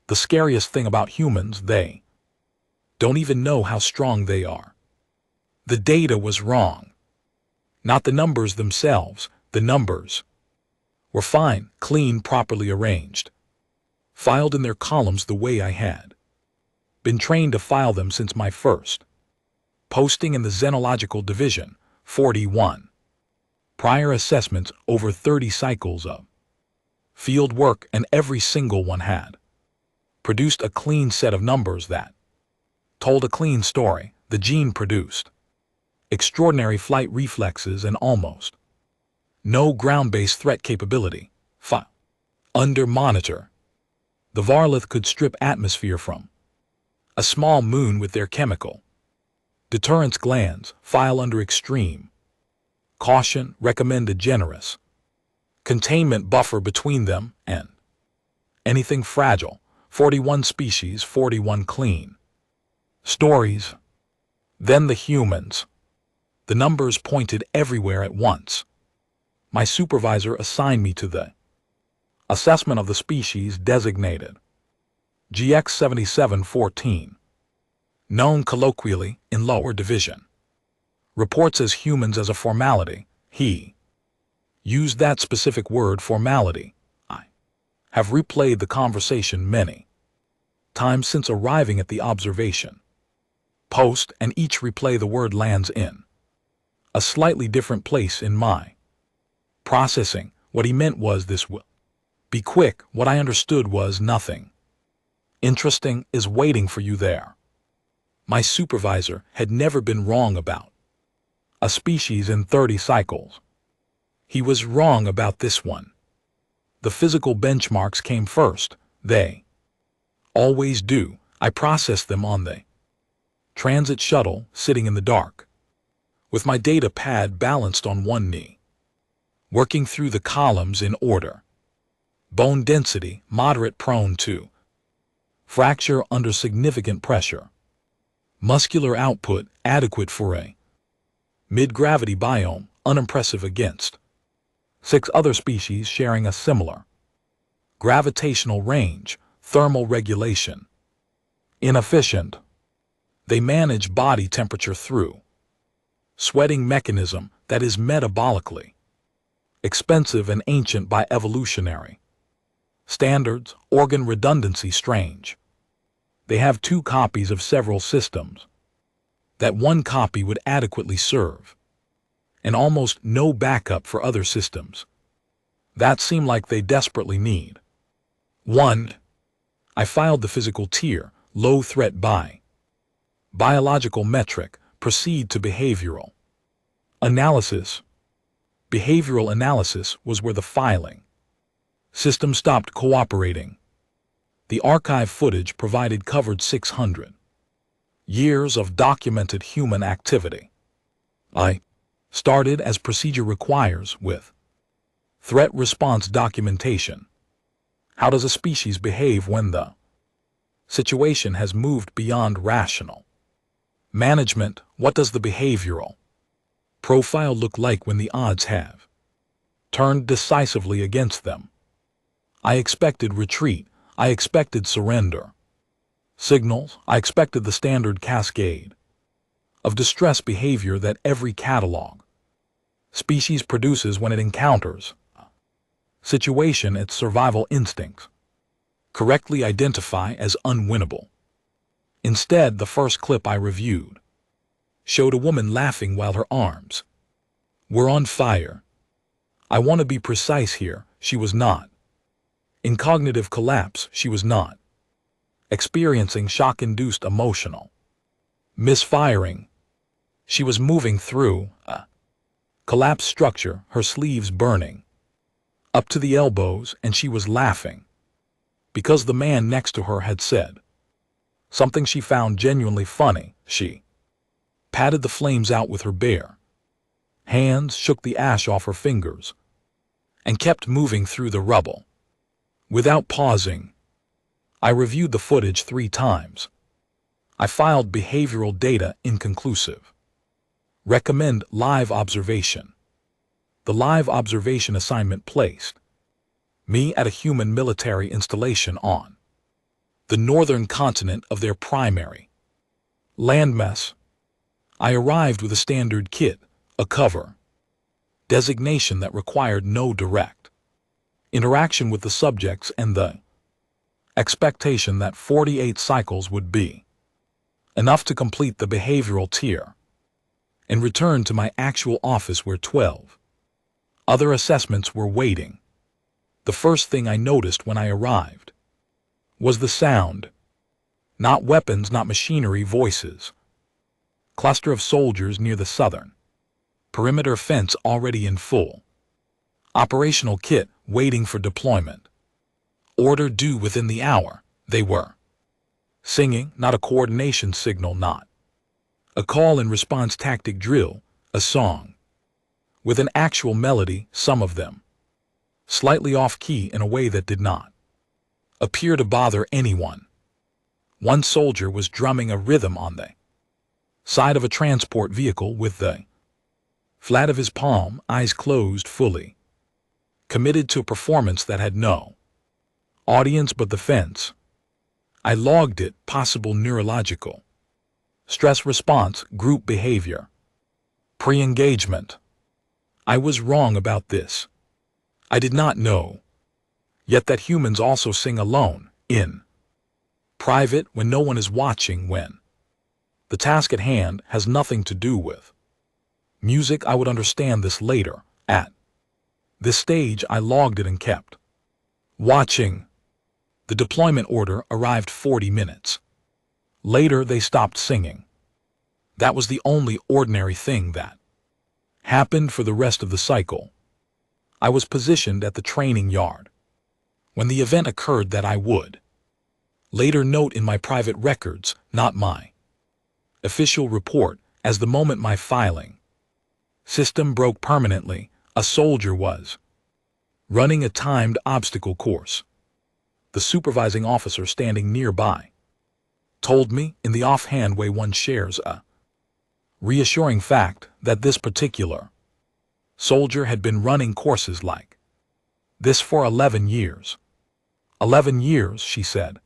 The scariest thing about humans, they don't even know how strong they are. The data was wrong. Not the numbers themselves, the numbers were fine, clean, properly arranged, filed in their columns the way I had been trained to file them since my first posting in the Xenological Division, 41. Prior assessments, over 30 cycles of field work, and every single one had produced a clean set of numbers that told a clean story. The gene produced extraordinary flight reflexes and almost no ground-based threat capability. Under monitor, the Varlith could strip atmosphere from a small moon with their chemical deterrence glands, file under extreme caution, recommend a generous containment buffer between them and anything fragile. 41 species, 41 clean stories. Then the humans. The numbers pointed everywhere at once. My supervisor assigned me to the assessment of the species designated GX7714, known colloquially in lower division. Reports as humans as a formality. He used that specific word, formality. I have replayed the conversation many times since arriving at the observation post, and each replay the word lands in a slightly different place in my processing. What he meant was, this will be quick. What I understood was, nothing interesting is waiting for you there. My supervisor had never been wrong about a species in 30 cycles. He was wrong about this one. The physical benchmarks came first. They always do. I processed them on the transit shuttle, sitting in the dark, with my data pad balanced on one knee, working through the columns in order. Bone density, moderate, prone to fracture under significant pressure. Muscular output, adequate for a mid-gravity biome, unimpressive against 6 other species sharing a similar gravitational range. Thermal regulation, inefficient. They manage body temperature through sweating mechanism that is metabolically expensive and ancient by evolutionary standards. Organ redundancy, strange. They have 2 copies of several systems. That one copy would adequately serve, and almost no backup for other systems that seem like they desperately need one. I filed the physical tier, low threat by biological metric, proceed to behavioral analysis. Behavioral analysis was where the filing system stopped cooperating. The archive footage provided covered 600 years of documented human activity. I started as procedure requires with threat response documentation. How does a species behave when the situation has moved beyond rational management? What does the behavioral profile look like when the odds have turned decisively against them? I expected retreat. I expected surrender signals. I expected the standard cascade of distress behavior that every catalog species produces when it encounters situation its survival instincts correctly identify as unwinnable. Instead, the first clip I reviewed showed a woman laughing while her arms were on fire. I want to be precise here, she was not in cognitive collapse. She was not experiencing shock-induced emotional misfiring. She was moving through a collapsed structure, her sleeves burning up to the elbows, and she was laughing because the man next to her had said something she found genuinely funny. She patted the flames out with her bare hands, shook the ash off her fingers, and kept moving through the rubble without pausing. I reviewed the footage 3 times. I filed behavioral data inconclusive. Recommend live observation. The live observation assignment placed me at a human military installation on the northern continent of their primary landmass. I arrived with a standard kit, a cover designation that required no direct interaction with the subjects and the expectation that 48 cycles would be enough to complete the behavioral tier and return to my actual office where 12 other assessments were waiting. The first thing I noticed when I arrived was the sound. Not weapons, not machinery, voices. Cluster of soldiers near the southern perimeter fence already in full operational kit waiting for deployment. Order due within the hour, they were singing, not a coordination signal, not a call and response tactic drill, a song with an actual melody, some of them slightly off-key in a way that did not appear to bother anyone. One soldier was drumming a rhythm on the side of a transport vehicle with the flat of his palm, eyes closed, fully committed to a performance that had no audience but the fence. I logged it, possible neurological stress response, group behavior, pre-engagement. I was wrong about this. I did not know yet that humans also sing alone, in private, when no one is watching, when the task at hand has nothing to do with music. I would understand this later. At this stage I logged it and kept watching. The deployment order arrived 40 minutes later. They stopped singing. That was the only ordinary thing that happened for the rest of the cycle. I was positioned at the training yard when the event occurred that I would later note in my private records, not my official report, as the moment my filing system broke permanently. A soldier was running a timed obstacle course. The supervising officer standing nearby told me, in the offhand way one shares a reassuring fact, that this particular soldier had been running courses like this for 11 years. 11 years, she said.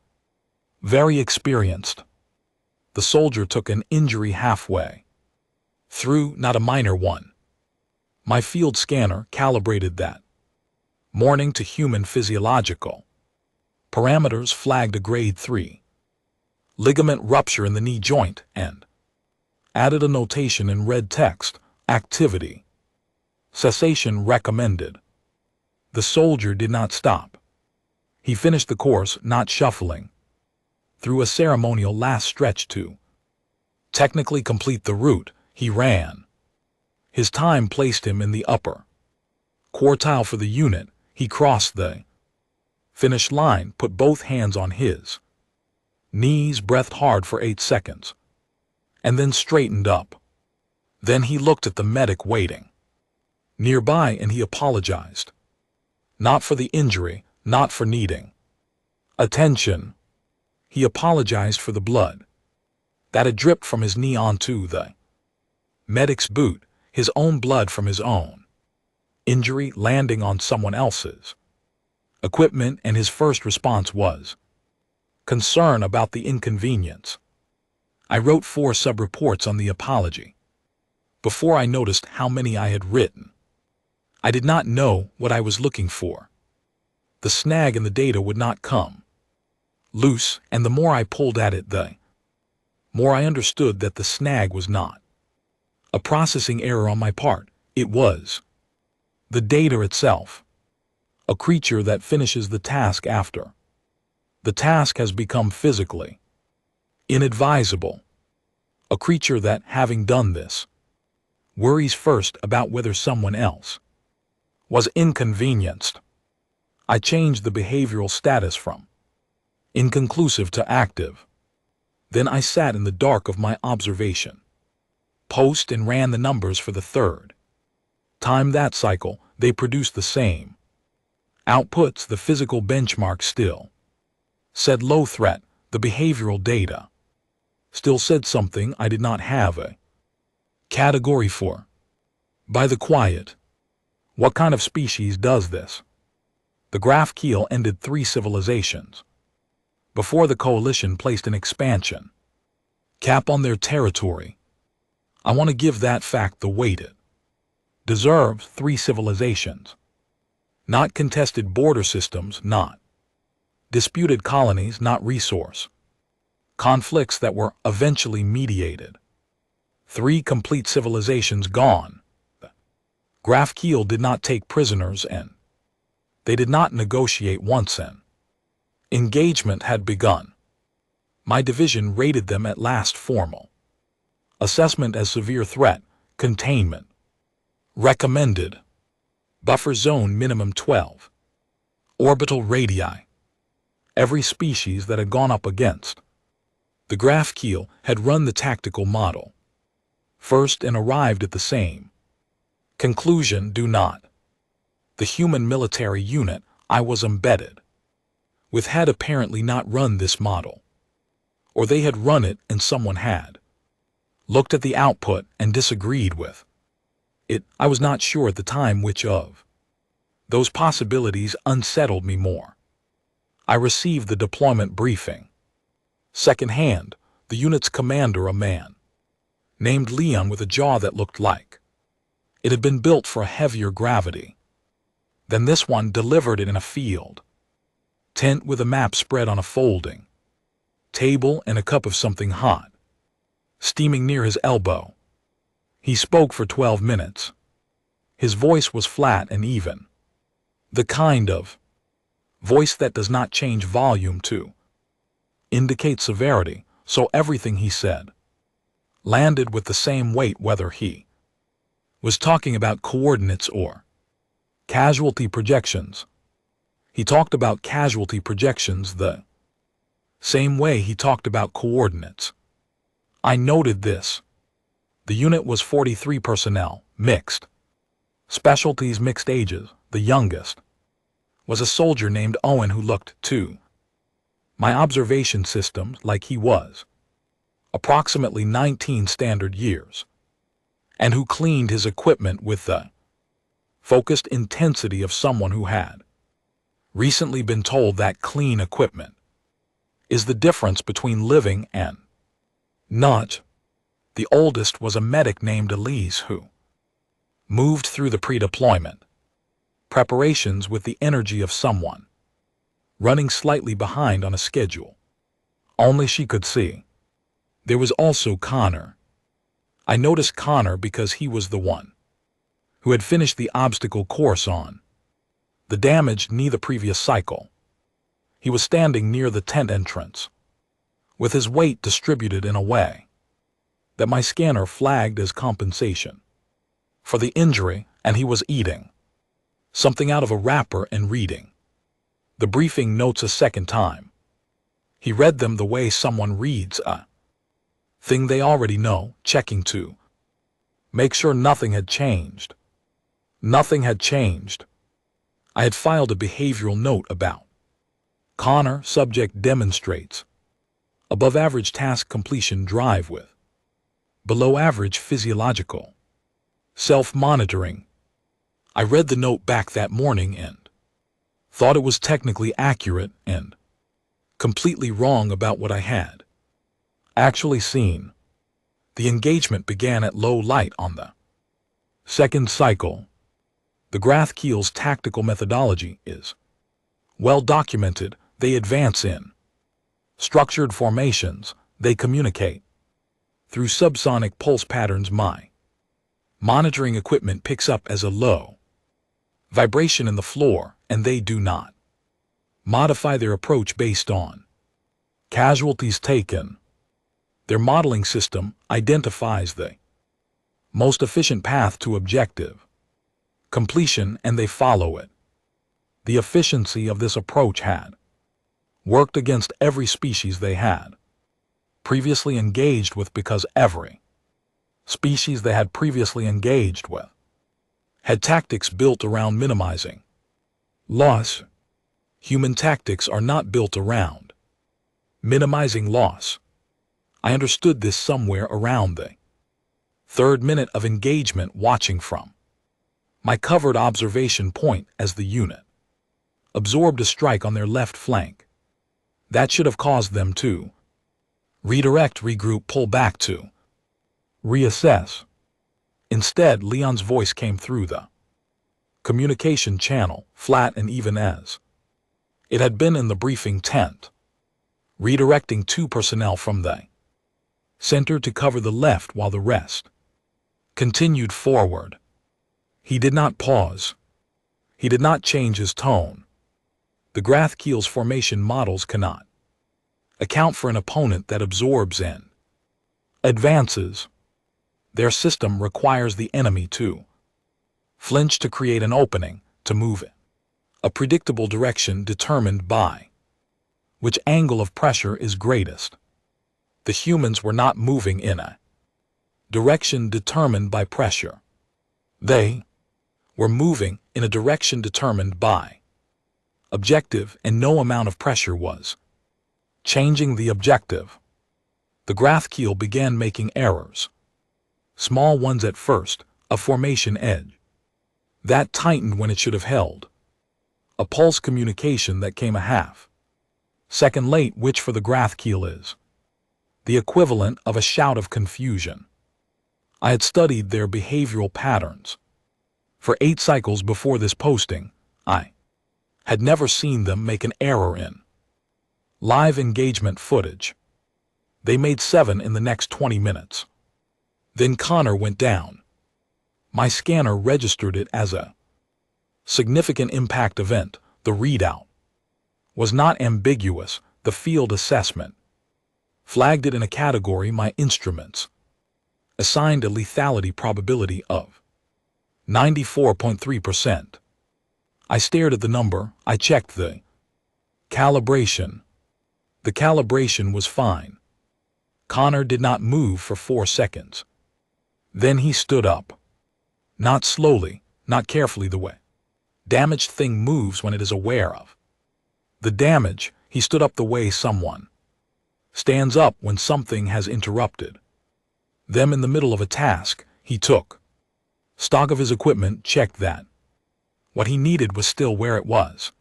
Very experienced. The soldier took an injury halfway through, not a minor one. My field scanner calibrated that morning to human physiological parameters, flagged a grade 3 ligament rupture in the knee joint, and added a notation in red text, activity cessation recommended. The soldier did not stop. He finished the course, not shuffling through a ceremonial last stretch to technically complete the route. He ran. His time placed him in the upper quartile for the unit. He crossed the finish line, put both hands on his knees, breathed hard for 8 seconds, and then straightened up. Then he looked at the medic waiting nearby and he apologized. Not for the injury, not for needing attention. He apologized for the blood that had dripped from his knee onto the medic's boot, his own blood from his own injury landing on someone else's equipment, and his first response was concern about the inconvenience. I wrote 4 sub-reports on the apology before I noticed how many I had written. I did not know what I was looking for. The snag in the data would not come loose, and the more I pulled at it, the more I understood that the snag was not a processing error on my part. It was the data itself, a creature that finishes the task after the task has become physically inadvisable, a creature that, having done this, worries first about whether someone else was inconvenienced. I changed the behavioral status from inconclusive to active. Then I sat in the dark of my observation post and ran the numbers for the third time that cycle. They produced the same outputs. The physical benchmark still said low threat. The behavioral data still said something I did not have a category for. By the quiet, what kind of species does this? The graph keel ended 3 civilizations. before the coalition placed an expansion cap on their territory. I want to give that fact the weight it deserves. 3 civilizations, not contested border systems, not disputed colonies, not resource conflicts that were eventually mediated. 3 complete civilizations gone. The Graf-Kiel did not take prisoners and they did not negotiate once an engagement had begun. My division rated them at last formal assessment as severe threat, containment recommended, buffer zone minimum 12, orbital radii. Every species that had gone up against the Graf-Kiel had run the tactical model first and arrived at the same conclusion. Do not. The human military unit I was embedded with had apparently not run this model, or they had run it and someone had looked at the output and disagreed with it. I was not sure at the time which of those possibilities unsettled me more. I received the deployment briefing second-hand. The unit's commander, a man named Leon with a jaw that looked like it had been built for a heavier gravity than this one, delivered it in a field tent with a map spread on a folding table and a cup of something hot steaming near his elbow. He spoke for 12 minutes. His voice was flat and even, the kind of voice that does not change volume to indicate severity, so everything he said landed with the same weight whether he was talking about coordinates or casualty projections. He talked about casualty projections the same way he talked about coordinates. I noted this. The unit was 43 personnel, mixed specialties, mixed ages. The youngest was a soldier named Owen who looked, to my observation system, like he was approximately 19 standard years, and who cleaned his equipment with the focused intensity of someone who had recently been told that clean equipment is the difference between living and not. The oldest was a medic named Elise who moved through the pre-deployment preparations with the energy of someone running slightly behind on a schedule only she could see. There was also Connor. I noticed Connor because he was the one who had finished the obstacle course on the damaged knee the previous cycle. He was standing near the tent entrance with his weight distributed in a way that my scanner flagged as compensation for the injury, and he was eating something out of a wrapper and reading the briefing notes a second time. He read them the way someone reads a thing they already know, checking to make sure nothing had changed. Nothing had changed. I had filed a behavioral note about Connor. Subject demonstrates above average task completion drive with below average physiological self-monitoring. I read the note back that morning and thought it was technically accurate and completely wrong about what I had actually seen. The engagement began at low light on the second cycle. The Graf-Kiel's tactical methodology is well documented. They advance in structured formations. They communicate through subsonic pulse patterns. My monitoring equipment picks up as a low vibration in the floor, and they do not modify their approach based on casualties taken. Their modeling system identifies the most efficient path to objective completion, and they follow it. The efficiency of this approach had worked against every species they had previously engaged with, because every species they had previously engaged with had tactics built around minimizing loss. Human tactics are not built around minimizing loss. I understood this somewhere around the third minute of engagement, watching from my covered observation point as the unit absorbed a strike on their left flank. That should have caused them to redirect, regroup, pull back to reassess. Instead, Leon's voice came through the communication channel, flat and even as it had been in the briefing tent, redirecting 2 personnel from the center to cover the left while the rest continued forward. He did not pause. He did not change his tone. The Grathkeel's formation models cannot account for an opponent that absorbs and advances. Their system requires the enemy to flinch to create an opening, to move it a predictable direction determined by which angle of pressure is greatest. The humans were not moving in a direction determined by pressure. They were moving in a direction determined by objective, and no amount of pressure was changing the objective. The Grathkeel began making errors, small ones at first, a formation edge that tightened when it should have held, a pulse communication that came a half second late, which for the Grathkeel is the equivalent of a shout of confusion. I had studied their behavioral patterns for 8 cycles before this posting. I had never seen them make an error in live engagement footage. They made 7 in the next 20 minutes. Then Connor went down. My scanner registered it as a significant impact event. The readout was not ambiguous. The field assessment flagged it in a category my instruments assigned a lethality probability of 94.3%. I stared at the number. I checked the calibration. The calibration was fine. Connor did not move for 4 seconds. Then he stood up. Not slowly, not carefully, the way damaged thing moves when it is aware of the damage. He stood up the way someone stands up when something has interrupted them in the middle of a task. He took stock of his equipment, checked that what he needed was still where it was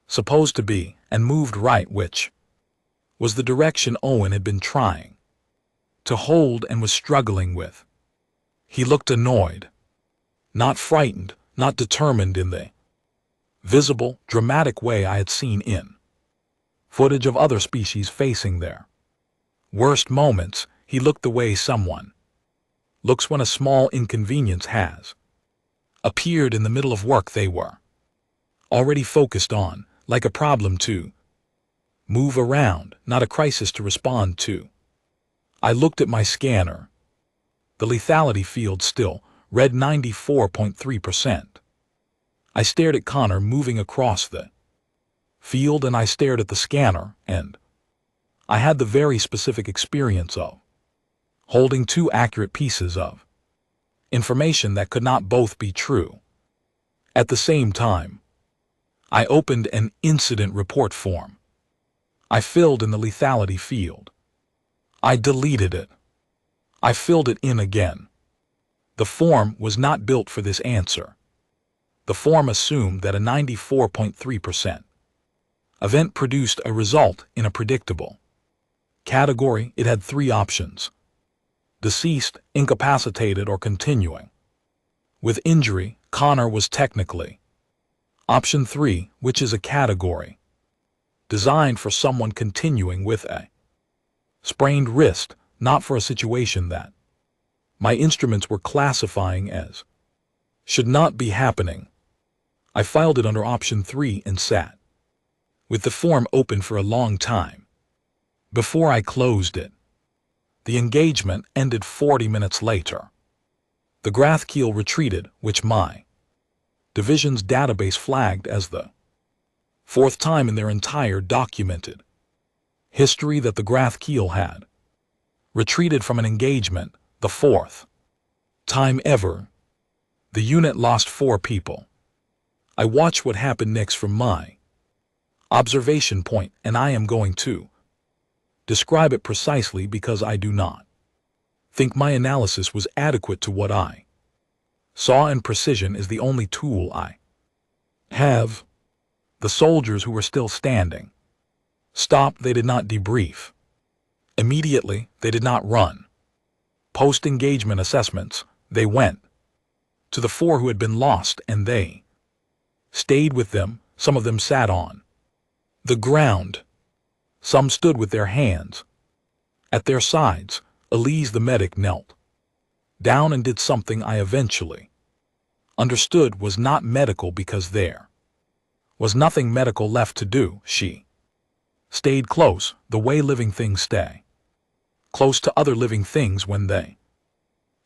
supposed to be, and moved right, which was the direction Owen had been trying to hold and was struggling with. He looked annoyed, not frightened, not determined in the visible, dramatic way I had seen in footage of other species facing their worst moments. He looked the way someone looks when a small inconvenience has appeared in the middle of work they were already focused on, like a problem to move around, not a crisis to respond to. I looked at my scanner. The lethality field still read 94.3%. I stared at Connor moving across the field, and I stared at the scanner, and I had the very specific experience of holding 2 accurate pieces of information that could not both be true at the same time. I opened an incident report form. I filled in the lethality field. I deleted it. I filled it in again. The form was not built for this answer. The form assumed that a 94.3% event produced a result in a predictable category. It had 3 options: deceased, incapacitated, or continuing with injury. Connor was technically option 3, which is a category designed for someone continuing with a sprained wrist, not for a situation that my instruments were classifying as should not be happening. I filed it under option 3 and sat with the form open for a long time before I closed it. The engagement ended 40 minutes later. The Grathkeel retreated, which my division's database flagged as the 4th time in their entire documented history that the Grathkeel had retreated from an engagement, the 4th time ever. The unit lost 4 people. I watched what happened next from my observation point, and I am going to describe it precisely because I do not think my analysis was adequate to what I saw, and precision is the only tool I have. The soldiers who were still standing Stop, they did not debrief. Immediately, they did not run. Post-engagement assessments, they went to the 4 who had been lost, and they stayed with them. Some of them sat on the ground. Some stood with their hands at their sides. Elise the medic knelt down and did something I eventually understood was not medical, because there was nothing medical left to do. She stayed close, the way living things stay close to other living things when they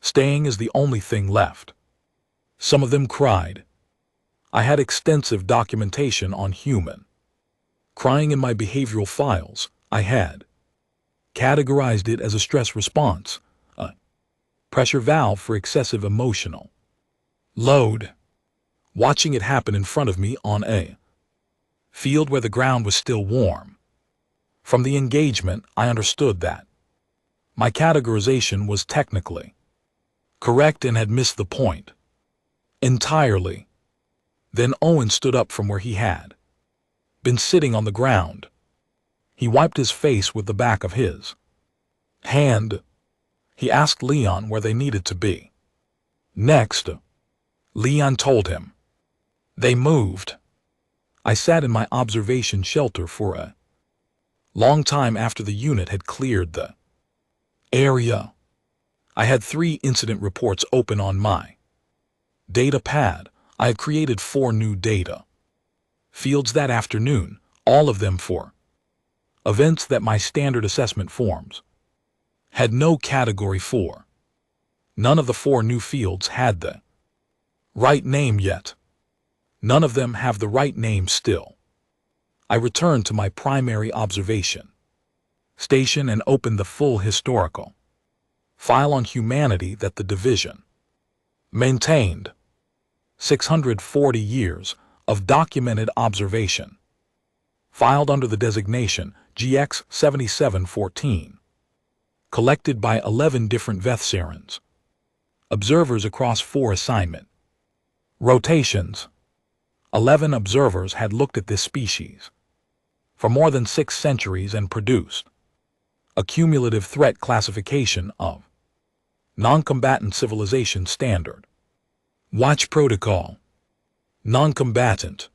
staying is the only thing left. Some of them cried. I had extensive documentation on human crying in my behavioral files. I had categorized it as a stress response, a pressure valve for excessive emotional load. Watching it happen in front of me on a field where the ground was still warm. From the engagement, I understood that my categorization was technically correct and had missed the point entirely. Then Owen stood up from where he had been sitting on the ground. He wiped his face with the back of his hand. He asked Leon where they needed to be next. Leon told him. They moved. I sat in my observation shelter for a long time after the unit had cleared the area. I had 3 incident reports open on my data pad. I had created 4 new data fields that afternoon, all of them for events that my standard assessment forms had no category for. None of the 4 new fields had the right name yet. None of them have the right name still. I returned to my primary observation station and opened the full historical file on humanity that the division maintained. 640 years of documented observation, filed under the designation GX 7714, collected by 11 different Vethsarans, observers across 4 assignment rotations. 11 observers had looked at this species for more than 6 centuries and produced a cumulative threat classification of non-combatant civilization standard. Watch protocol. Non-combatant.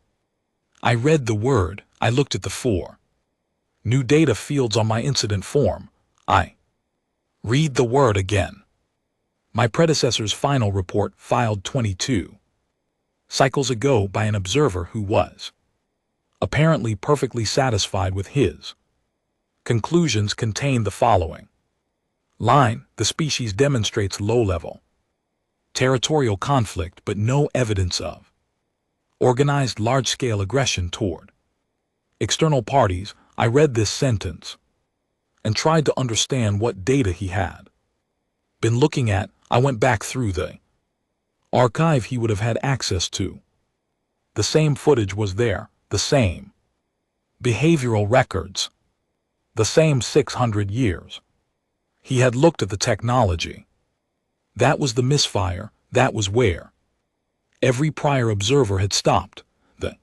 I read the word. I looked at the 4 new data fields on my incident form. I read the word again. My predecessor's final report, filed 22 cycles ago by an observer who was apparently perfectly satisfied with his conclusions, contained the following line: the species demonstrates low-level territorial conflict but no evidence of organized large-scale aggression toward external parties. I read this sentence and tried to understand what data he had been looking at. I went back through the archive he would have had access to. The same footage was there, the same behavioral records, the same 600 years. He had looked at the technology. That was the misfire. That was where every prior observer had stopped. The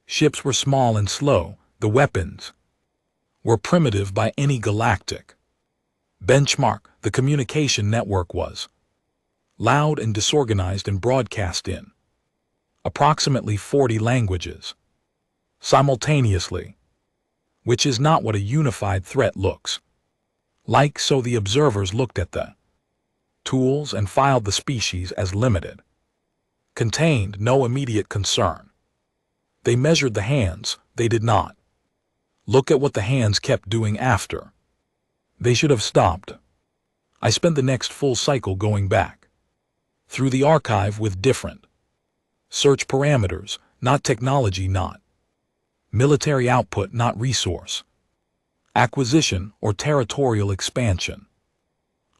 ships were small and slow. The weapons were primitive by any galactic benchmark. The communication network was loud and disorganized and broadcast in approximately 40 languages simultaneously, which is not what a unified threat looks like. So the observers looked at the tools and filed the species as limited, contained no immediate concern. They measured the hands. They did not look at what the hands kept doing after they should have stopped. I spent the next full cycle going back through the archive with different search parameters, not technology, not military output, not resource acquisition or territorial expansion.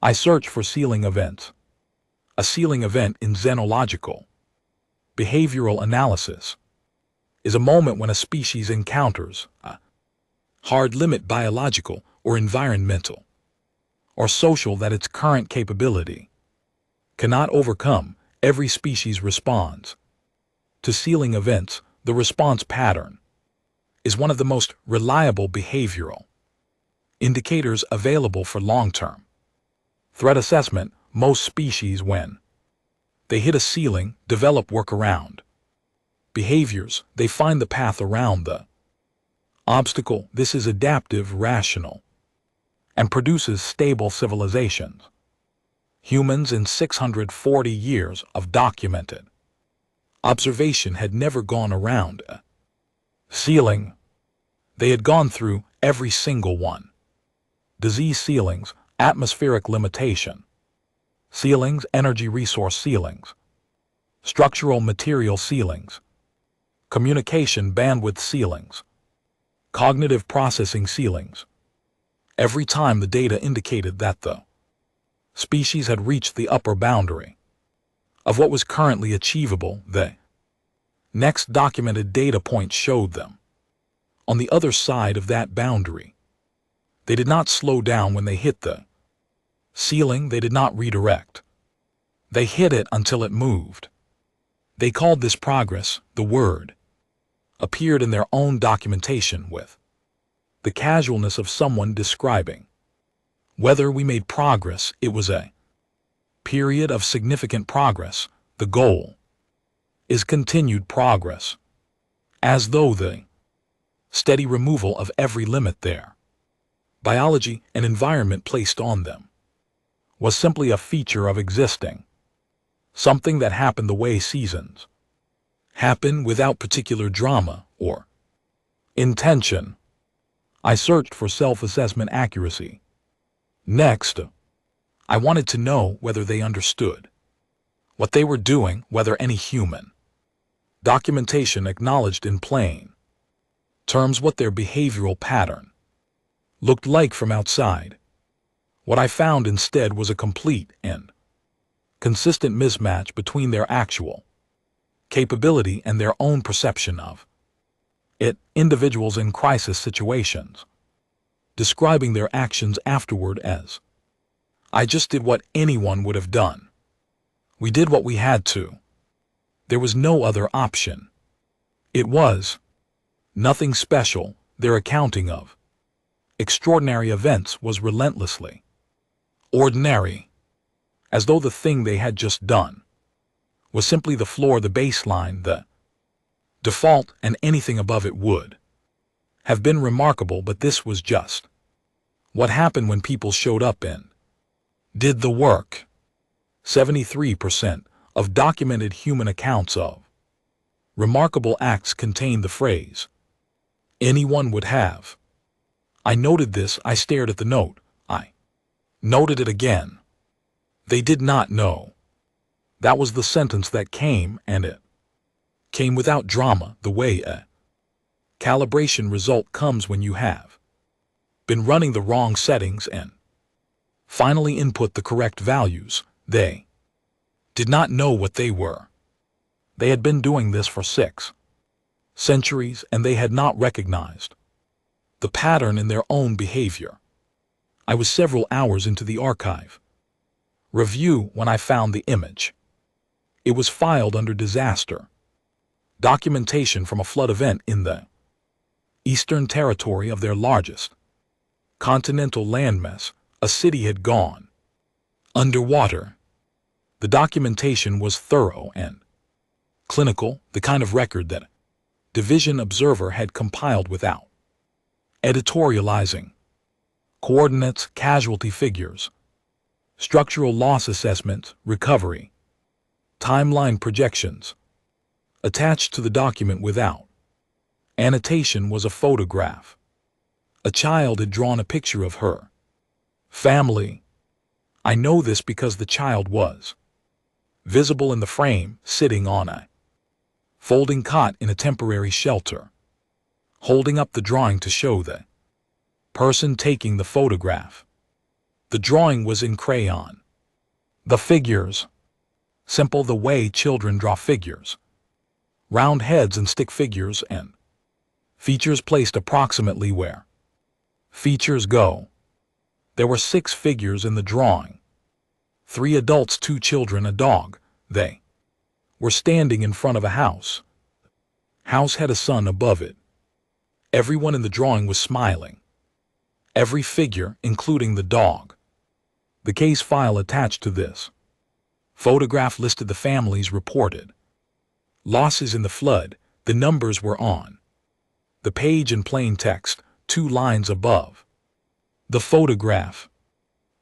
I searched for sealing events. A sealing event in xenological behavioral analysis is a moment when a species encounters a hard limit, biological or environmental or social, that its current capability cannot overcome. Every species responds to sealing events. The response pattern is one of the most reliable behavioral indicators available for long-term threat assessment. Most species, when they hit a ceiling, develop workaround behaviors. They find the path around the obstacle. This is adaptive, rational, and produces stable civilizations. Humans in 640 years of documented observation had never gone around a ceiling. They had gone through every single one. Disease ceilings, atmospheric limitation ceilings, energy resource ceilings, structural material ceilings, communication bandwidth ceilings, cognitive processing ceilings. Every time the data indicated that the species had reached the upper boundary of what was currently achievable, the next documented data point showed them on the other side of that boundary. They did not slow down when they hit the ceiling. They did not redirect. They hit it until it moved. They called this progress. The word appeared in their own documentation with the casualness of someone describing whether we made progress. It was a period of significant progress. The goal is continued progress, as though the steady removal of every limit their biology and environment placed on them was simply a feature of existing, something that happened the way seasons happen, without particular drama or intention. I searched for self-assessment accuracy. Next, I wanted to know whether they understood what they were doing, whether any human documentation acknowledged in plain terms what their behavioral pattern looked like from outside. What I found instead was a complete and consistent mismatch between their actual capability and their own perception of it. Individuals in crisis situations describing their actions afterward as, "I just did what anyone would have done. We did what we had to. There was no other option. It was nothing special." Their accounting of extraordinary events was relentlessly ordinary, as though the thing they had just done was simply the floor, the baseline, the default, and anything above it would have been remarkable. But this was just what happened when people showed up and did the work. 73% of documented human accounts of remarkable acts contain the phrase, "anyone would have." I noted this. I stared at the note. I noted it again. They did not know. That was the sentence that came, and it came without drama, the way a calibration result comes when you have been running the wrong settings and finally input the correct values. They did not know what they were. They had been doing this for 6 centuries, and they had not recognized the pattern in their own behavior. I was several hours into the archive review when I found the image. It was filed under disaster documentation from a flood event in the eastern territory of their largest continental landmass. A city had gone underwater. The documentation was thorough and clinical, the kind of record that Division Observer had compiled without editorializing. Coordinates, casualty figures, structural loss assessments, recovery, timeline projections. Attached to the document without annotation was a photograph. A child had drawn a picture of her family. I know this because the child was visible in the frame, sitting on a folding cot in a temporary shelter, holding up the drawing to show the person taking the photograph. The drawing was in crayon. The figures, simple, the way children draw figures, round heads and stick figures, and features placed approximately where features go. There were 6 figures in the drawing. 3 adults, 2 children, a dog. They were standing in front of a house. House had a sun above it. Everyone in the drawing was smiling. Every figure, including the dog. The case file attached to this photograph listed the families reported. Losses in the flood, the numbers were on the page in plain text, 2 lines above. The photograph.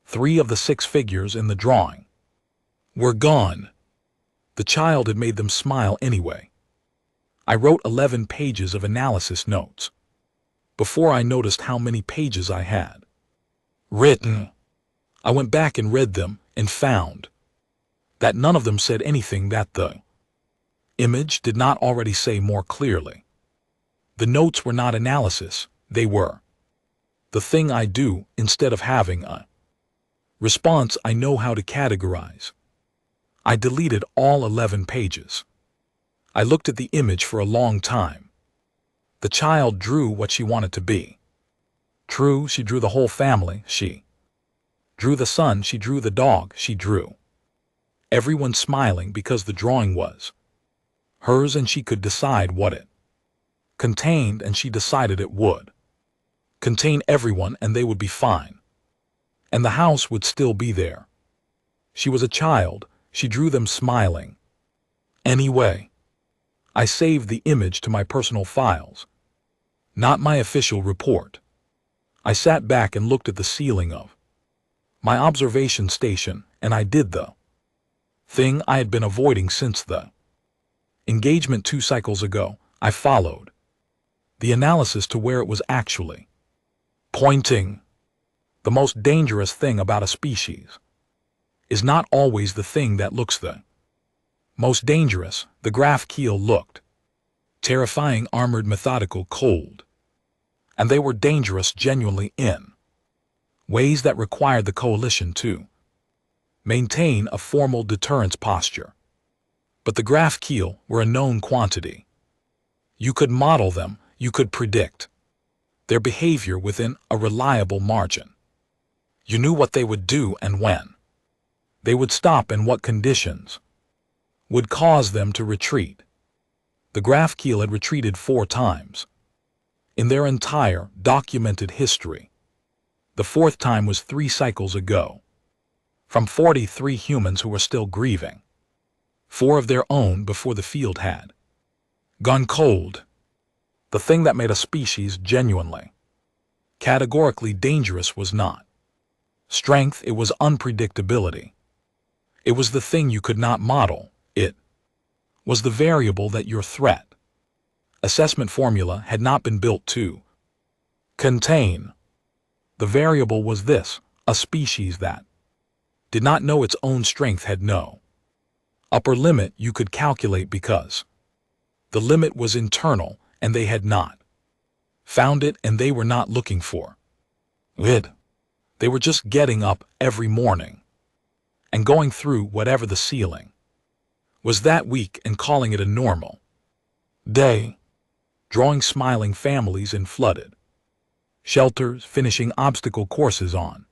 3 of the 6 figures in the drawing were gone. The child had made them smile anyway. I wrote 11 pages of analysis notes before I noticed how many pages I had written. I went back and read them and found that none of them said anything that the image did not already say more clearly. The notes were not analysis, they were the thing I do instead of having a response I know how to categorize. I deleted all 11 pages. I looked at the image for a long time. The child drew what she wanted to be. True, she drew the whole family, she drew the son, she drew the dog, she drew everyone smiling because the drawing was hers and she could decide what it contained, and she decided it would contain everyone and they would be fine. And the house would still be there. She was a child, she drew them smiling. Anyway, I saved the image to my personal files, not my official report. I sat back and looked at the ceiling of my observation station, and I did the thing I had been avoiding since the engagement 2 cycles ago. I followed the analysis to where it was actually pointing. The most dangerous thing about a species is not always the thing that looks the most dangerous. The graph keel looked terrifying, armored, methodical, cold. And they were dangerous genuinely in ways that required the coalition to maintain a formal deterrence posture. But the graph keel were a known quantity. You could model them, you could predict their behavior within a reliable margin. You knew what they would do and when they would stop and what conditions would cause them to retreat. The graph keel had retreated 4 times in their entire documented history. The 4th time was 3 cycles ago, from 43 humans who were still grieving, 4 of their own before the field had gone cold. The thing that made a species genuinely, categorically dangerous was not strength, it was unpredictability. It was the thing you could not model, it was the variable that your threat assessment formula had not been built to contain. The variable was this: a species that did not know its own strength had no upper limit you could calculate because the limit was internal and they had not found it, and they were not looking for it. They were just getting up every morning and going through whatever the ceiling was that week and calling it a normal day, drawing smiling families in flooded shelters, finishing obstacle courses on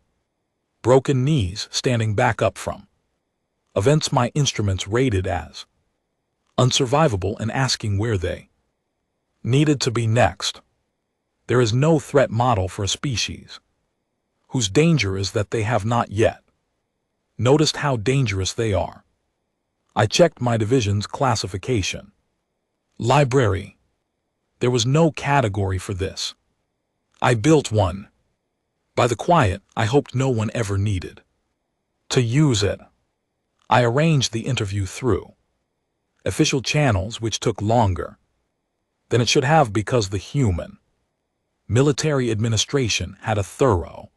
broken knees, standing back up from events my instruments rated as unsurvivable, and asking where they needed to be next. There is no threat model for a species whose danger is that they have not yet noticed how dangerous they are. I checked my division's classification. Library. There was no category for this. I built one. By the quiet, I hoped no one ever needed to use it. I arranged the interview through official channels, which took longer than it should have because the human military administration had a thorough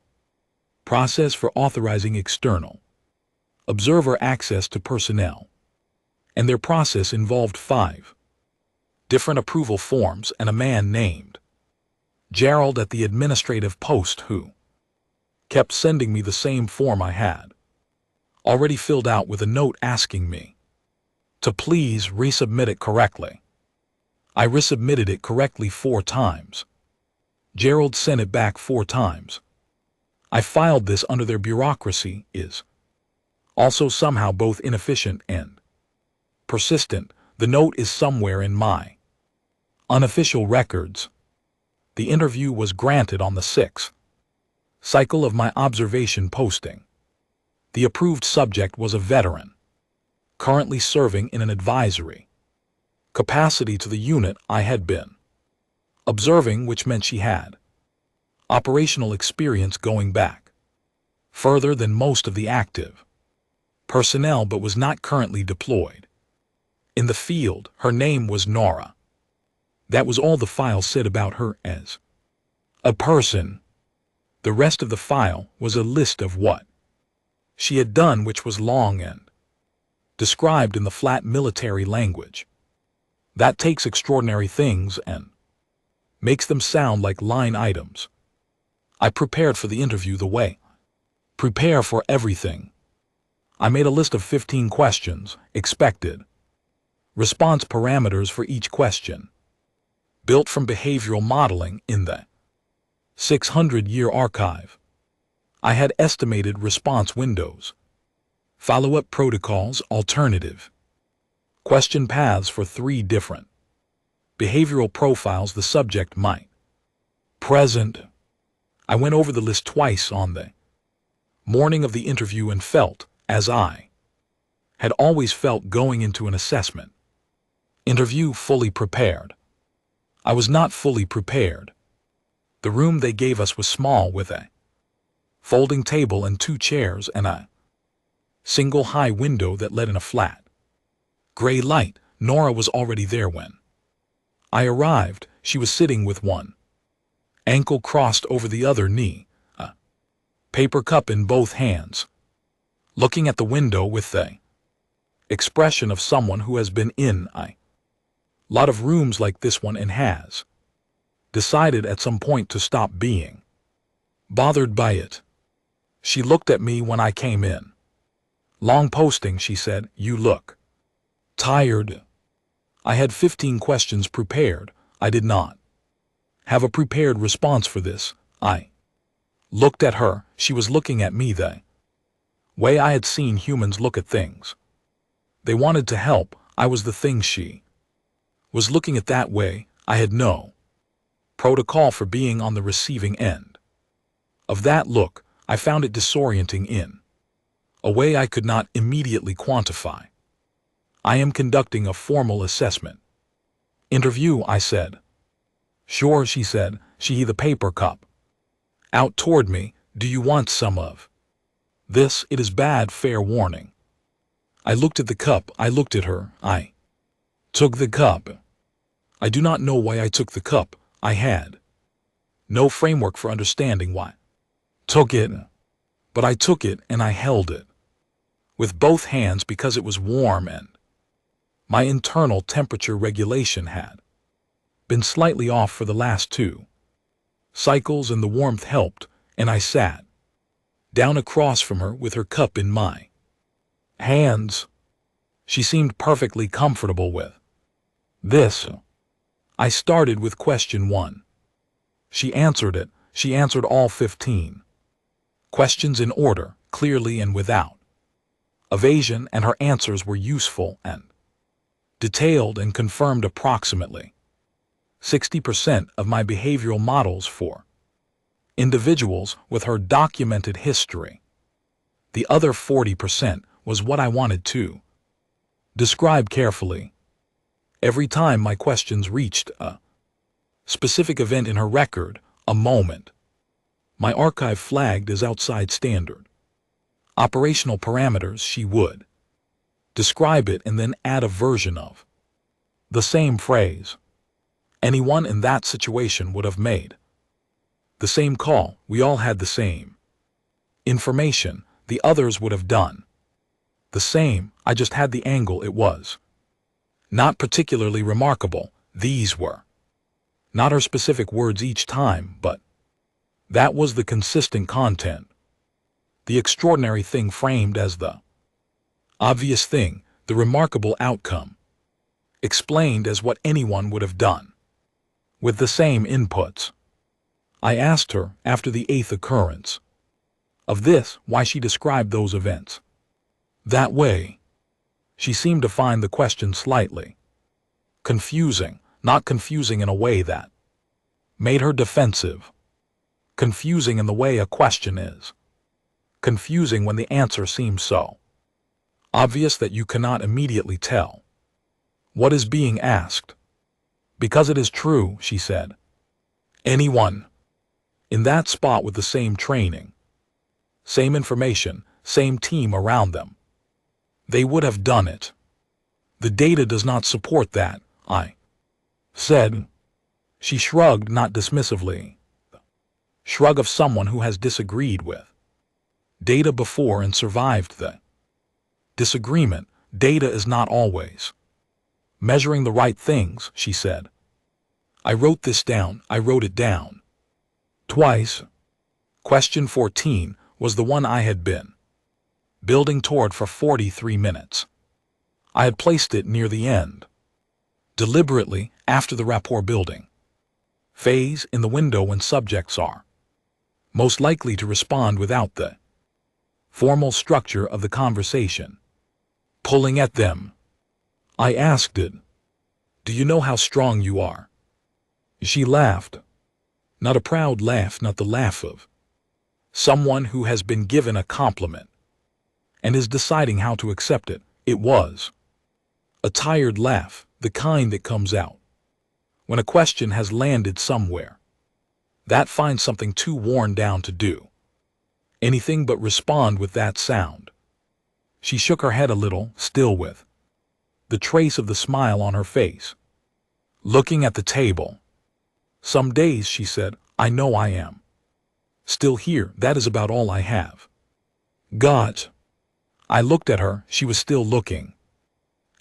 process for authorizing external observer access to personnel, and their process involved 5 different approval forms and a man named Gerald at the administrative post who kept sending me the same form I had already filled out with a note asking me to please resubmit it correctly. I resubmitted it correctly 4 times. Gerald sent it back 4 times. I filed this under their bureaucracy is also somehow both inefficient and persistent. The note is somewhere in my unofficial records. The interview was granted on the 6th cycle of my observation posting. The approved subject was a veteran, currently serving in an advisory capacity to the unit I had been observing, which meant she had operational experience going back further than most of the active personnel, but was not currently deployed in the field. Her name was Nora. That was all the file said about her as a person. The rest of the file was a list of what she had done, which was long and described in the flat military language that takes extraordinary things and makes them sound like line items. I prepared for the interview the way prepare for everything. I made a list of 15 questions, expected response parameters for each question, built from behavioral modeling in the 600-year archive. I had estimated response windows, follow-up protocols, alternative question paths for 3 different behavioral profiles the subject might present. I went over the list twice on the morning of the interview and felt, as I had always felt going into an assessment interview, fully prepared. I was not fully prepared. The room they gave us was small, with a folding table and 2 chairs and a single high window that let in a flat gray light. Nora was already there when I arrived. She was sitting with one ankle crossed over the other knee, a paper cup in both hands, looking at the window with the expression of someone who has been in a lot of rooms like this one and has decided at some point to stop being bothered by it. She looked at me when I came in. Long posting, she said. You look tired. I had 15 questions prepared. I did not have a prepared response for this. I looked at her. She was looking at me the way I had seen humans look at things. They wanted to help. I was the thing she was looking at that way. I had no protocol for being on the receiving end of that look. I found it disorienting in a way I could not immediately quantify. I am conducting a formal assessment interview, I said. Sure, she said. She the paper cup out toward me. Do you want some of this? It is bad, fair warning. I looked at the cup. I looked at her. I took the cup. I do not know why I took the cup. I had no framework for understanding why. Took it, but I took it and I held it with both hands because it was warm and my internal temperature regulation had been slightly off for the last 2 cycles, and the warmth helped, and I sat down across from her with her cup in my hands. She seemed perfectly comfortable with this. I started with question 1. She answered it. She answered all 15 questions in order, clearly and without evasion, and her answers were useful and detailed and confirmed approximately 60% of my behavioral models for individuals with her documented history. The other 40% was what I wanted to describe carefully. Every time my questions reached a specific event in her record, a moment, my archive flagged as outside standard operational parameters. She would describe it and then add a version of the same phrase. Anyone in that situation would have made the same call. We all had the same information. The others would have done the same. I just had the angle. It was not particularly remarkable. These were not her specific words each time, but that was the consistent content. The extraordinary thing framed as the obvious thing, the remarkable outcome explained as what anyone would have done with the same inputs. I asked her, after the 8th occurrence of this, why she described those events that way. She seemed to find the question slightly confusing, not confusing in a way that made her defensive. Confusing in the way a question is. Confusing when the answer seems so obvious that you cannot immediately tell what is being asked. Because it is true, she said. Anyone in that spot with the same training, same information, same team around them, they would have done it. The data does not support that, I said. She shrugged, not dismissively. The shrug of someone who has disagreed with data before and survived the disagreement. Data is not always measuring the right things, she said. I wrote this down. I wrote it down twice. Question 14 was the one I had been building toward for 43 minutes. I had placed it near the end, deliberately after the rapport building phase in the window when subjects are most likely to respond without the formal structure of the conversation pulling at them. I asked it, "Do you know how strong you are?" She laughed. Not a proud laugh, not the laugh of someone who has been given a compliment and is deciding how to accept it. It was a tired laugh, the kind that comes out when a question has landed somewhere that finds something too worn down to do anything but respond with that sound. She shook her head a little, still with the trace of the smile on her face, looking at the table. Some days, she said, I know I am still here. That is about all I have got. I looked at her. She was still looking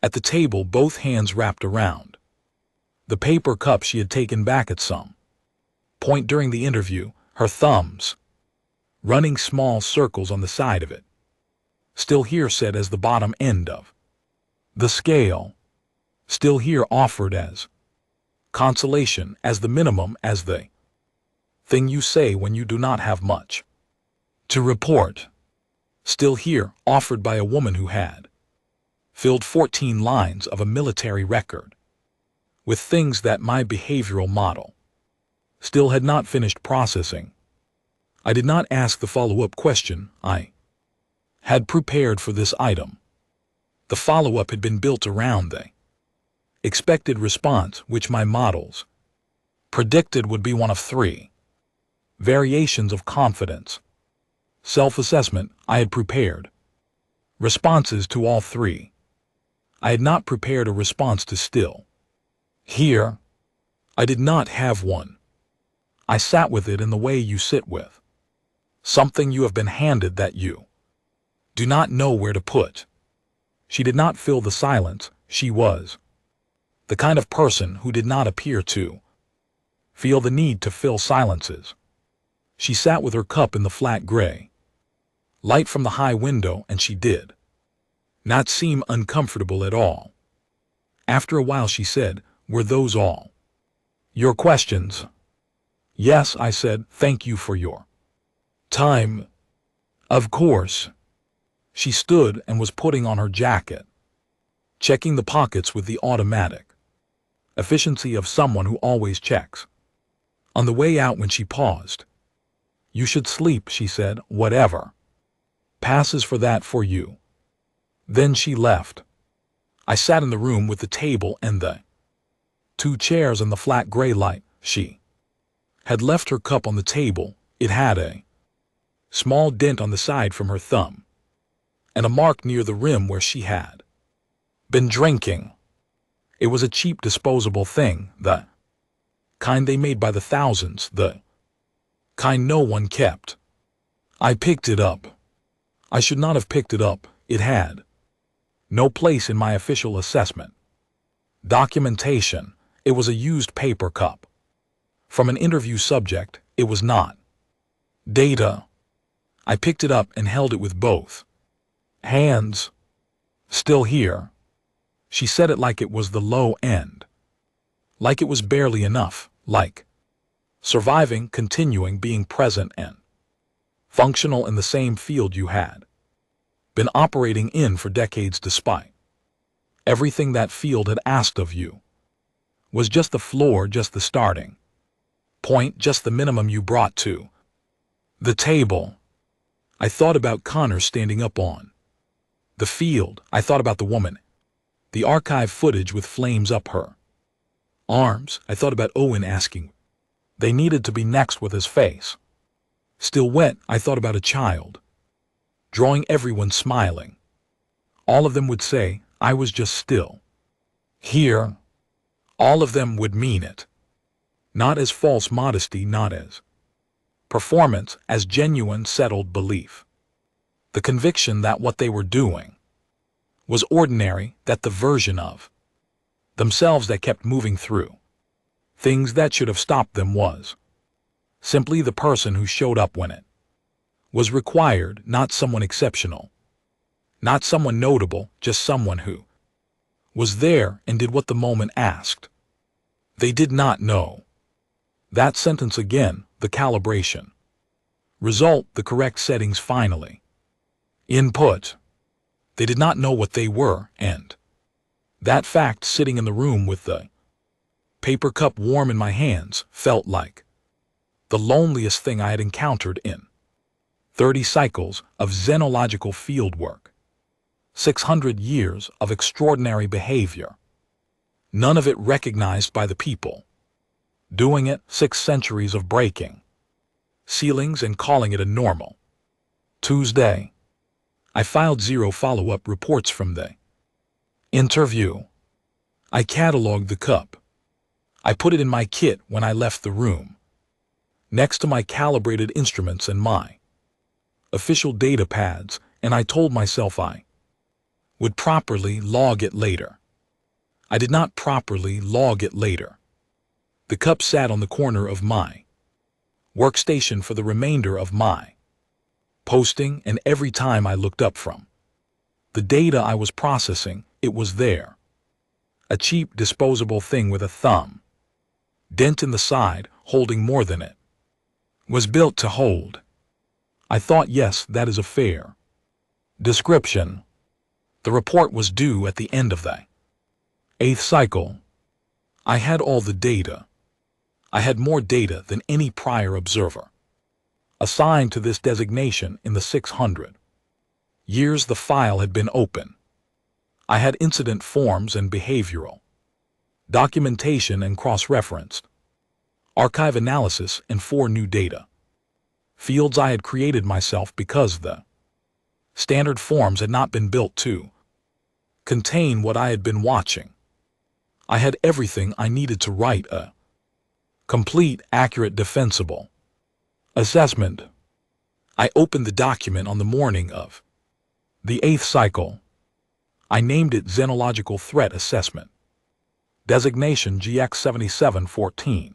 at the table, both hands wrapped around the paper cup she had taken back at some point during the interview, her thumbs running small circles on the side of it. Still here, said as the bottom end of the scale. Still here offered as consolation, as the minimum, as the thing you say when you do not have much to report. Still here offered by a woman who had filled 14 lines of a military record with things that my behavioral model still had not finished processing. I did not ask the follow-up question. I had prepared for this item. The follow-up had been built around the expected response, which my models predicted would be one of 3 variations of confidence. Self-assessment, I had prepared responses to all 3. I had not prepared a response to still here. I did not have one. I sat with it in the way you sit with something you have been handed that you do not know where to put. She did not fill the silence. She was the kind of person who did not appear to feel the need to fill silences. She sat with her cup in the flat gray light from the high window, and she did not seem uncomfortable at all. After a while she said, "Were those all your questions?" "Yes," I said. "Thank you for your time." "Of course." She stood and was putting on her jacket, checking the pockets with the automatic efficiency of someone who always checks. On the way out, when she paused, "You should sleep," she said. "Whatever passes for that for you." Then she left. I sat in the room with the table and the 2 chairs and the flat gray light. She had left her cup on the table. It had a small dent on the side from her thumb and a mark near the rim where she had been drinking. It was a cheap disposable thing, the kind they made by the thousands, the kind no one kept. I picked it up. I should not have picked it up. It had no place in my official assessment documentation. It was a used paper cup from an interview subject. It was not data. I picked it up and held it with both hands. "Still here." She said it like it was the low end, like it was barely enough, like surviving, continuing, being present and functional in the same field you had been operating in for decades, despite everything that field had asked of you was just the floor, just the starting Point just the minimum you brought to the table. I thought about Connor standing up on the field. I thought about the woman, the archive footage with flames up her arms. I thought about Owen asking. They needed to be next with his face still wet. I thought about a child drawing everyone smiling. All of them would say, I was just still here. All of them would mean it. Not as false modesty, not as performance, as genuine settled belief. The conviction that what they were doing was ordinary, that the version of themselves that kept moving through things that should have stopped them was simply the person who showed up when it was required, not someone exceptional, not someone notable, just someone who was there and did what the moment asked. They did not know. That sentence again, the calibration. Result, the correct settings finally. Input. They did not know what they were, and that fact, sitting in the room with the paper cup warm in my hands, felt like the loneliest thing I had encountered in 30 cycles of xenological fieldwork. 600 years of extraordinary behavior. None of it recognized by the people doing it. 6 centuries of breaking ceilings and calling it a normal Tuesday. I filed 0 follow-up reports from the interview. I cataloged the cup. I put it in my kit when I left the room, next to my calibrated instruments and my official data pads, and I told myself I would properly log it later. I did not properly log it later. The cup sat on the corner of my workstation for the remainder of my posting, and every time I looked up from the data I was processing, it was there. A cheap, disposable thing with a thumb dent in the side, holding more than it was built to hold. I thought, yes, that is a fair description. The report was due at the end of the 8th cycle. I had all the data. I had more data than any prior observer assigned to this designation in the 600 years the file had been open. I had incident forms and behavioral documentation and cross-referenced archive analysis and 4 new data fields I had created myself because the standard forms had not been built to contain what I had been watching. I had everything I needed to write a complete, accurate, defensible assessment. I opened the document on the morning of the 8th cycle. I named it Xenological Threat Assessment. Designation GX7714.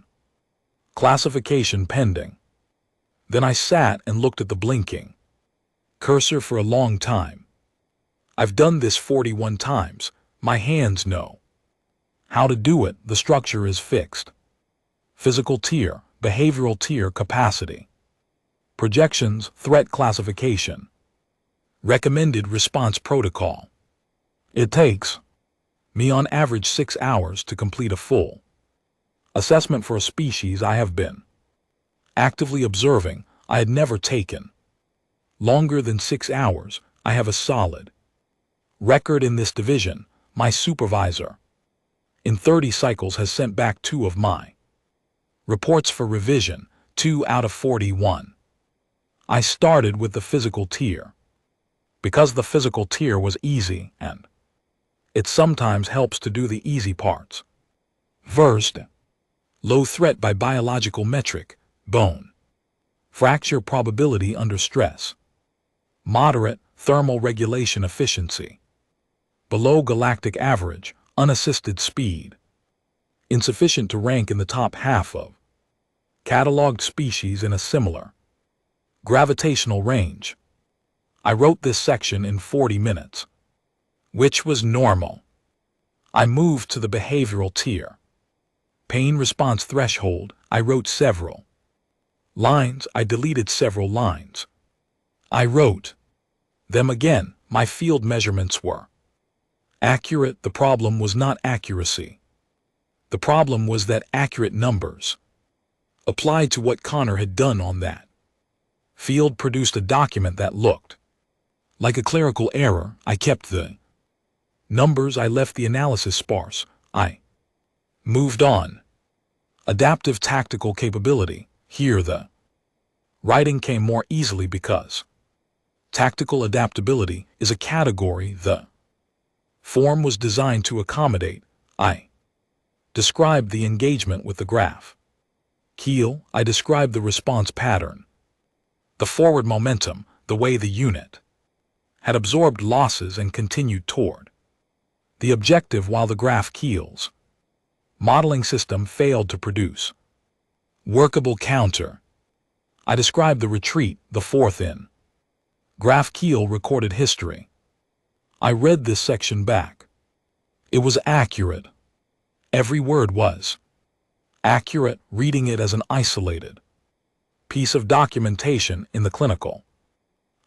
Classification pending. Then I sat and looked at the blinking cursor for a long time. I've done this 41 times. My hands know how to do it. The structure is fixed. Physical tier, behavioral tier, capacity, projections, threat classification, recommended response protocol. It takes me on average 6 hours to complete a full assessment for a species I have been actively observing. I had never taken longer than 6 hours. I have a solid record in this division. My supervisor in 30 cycles has sent back 2 of my reports for revision, 2 out of 41. I started with the physical tier because the physical tier was easy, and it sometimes helps to do the easy parts first. Low threat by biological metric, bone fracture probability under stress. Moderate thermal regulation efficiency. Below galactic average, unassisted speed. Insufficient to rank in the top half of cataloged species in a similar gravitational range. I wrote this section in 40 minutes, which was normal. I moved to the behavioral tier. Pain response threshold. I wrote several lines. I deleted several lines. I wrote them again. My field measurements were accurate. The problem was not accuracy. The problem was that accurate numbers Applied to what Connor had done on that field produced a document that looked like a clerical error. I kept the numbers. I left the analysis sparse. I moved on. Adaptive tactical capability. Here the writing came more easily because tactical adaptability is a category the form was designed to accommodate. I described the engagement with the graph. Keel, I described the response pattern, the forward momentum, the way the unit had absorbed losses and continued toward the objective while the graph keels. Modeling system failed to produce workable counter. I described the retreat, the fourth in. Graph keel recorded history. I read this section back. It was accurate. Every word was accurate, reading it as an isolated piece of documentation in the clinical